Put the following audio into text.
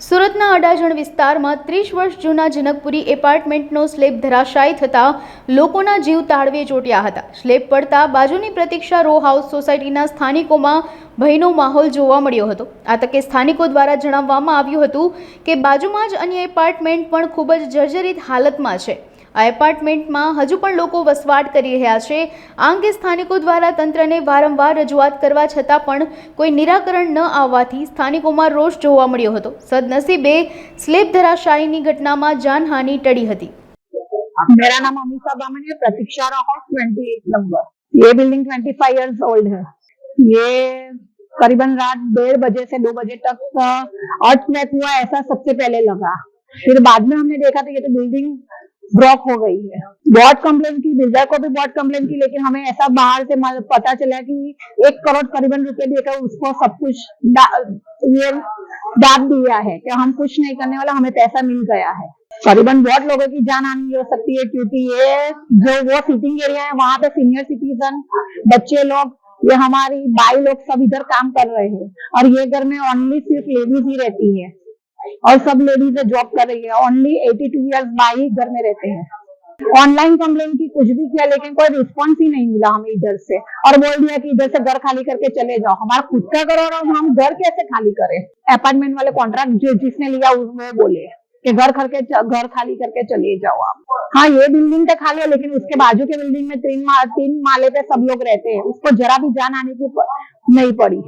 સુરતના અડાજણ વિસ્તારમાં 30 વર્ષ જૂના જનકપુરી એપાર્ટમેન્ટનો સ્લેબ ધરાશાયી થતાં લોકોના જીવ તાળવે ચોંટ્યા હતા। સ્લેબ પડતા બાજુની પ્રતીક્ષા રો હાઉસ સોસાયટીના સ્થાનિકોમાં ભયનો માહોલ જોવા મળ્યો હતો। આ તકે સ્થાનિકો દ્વારા જણાવવામાં આવ્યું હતું કે બાજુમાં જ અન્ય એપાર્ટમેન્ટ પણ ખૂબ જ જર્જરિત હાલતમાં છે। આ એપાર્ટમેન્ટમાં હજુ પણ લોકો વસવાટ કરી રહ્યા છે। આ અંગે સ્થાનિકો દ્વારા તંત્રને વારંવાર રજૂઆત કરવા છતાં પણ કોઈ નિરાકરણ ન આવવાથી સ્થાનિકોમાં રોષ જોવા મળ્યો હતો। સદનસીબે સ્લેબ ધરાશાયીની ઘટનામાં જાનહાનિ टली હતી। मेरा नाम अमीषा बामन है, प्रतीक्षा हाउस 28 नंबर। ये बिल्डिंग 25 इयर्स ओल्ड है। ये करीबन रात 1:30 बजे से 2 बजे तक अर्थक्वेक हुआ ऐसा सबसे पहले लगा। फिर बाद में हमने देखा तो ये तो बिल्डिंग ब्लॉक हो गई है। बहुत कंप्लेन की, बिल्डर को भी बहुत कंप्लेन की, लेकिन हमें ऐसा बाहर से पता चला कि 1 करोड़ करीबन रुपए देकर उसको सब कुछ ये दाब दिया है कि हम कुछ नहीं करने वाला, हमें पैसा मिल गया है। करीबन बहुत लोगों की जान हानि हो सकती है, क्योंकि ये जो वो सिटिंग एरिया है वहाँ पे सीनियर सिटीजन, बच्चे लोग, ये हमारी बाई लोग सब इधर काम कर रहे हैं और ये घर में ओनली सिर्फ लेडीज ही रहती है और सब लेडीज जॉब कर रही है। ओनली 82 इयर्स बाई घर में रहते हैं। ऑनलाइन कंप्लेन की, कुछ भी किया, लेकिन कोई रिस्पॉन्स ही नहीं मिला हमें इधर से, और बोल दिया कि इधर से घर खाली करके चले जाओ। हमारा खुद का घर और हम घर कैसे खाली करें? अपार्टमेंट वाले कॉन्ट्रैक्ट जिसने लिया वो बोले कि घर खाली करके चले जाओ आप। हाँ, ये बिल्डिंग तो खाली है, लेकिन उसके बाजू के बिल्डिंग में 3 माले पे सब लोग रहते हैं, उसको जरा भी जान आने की नहीं पड़ी।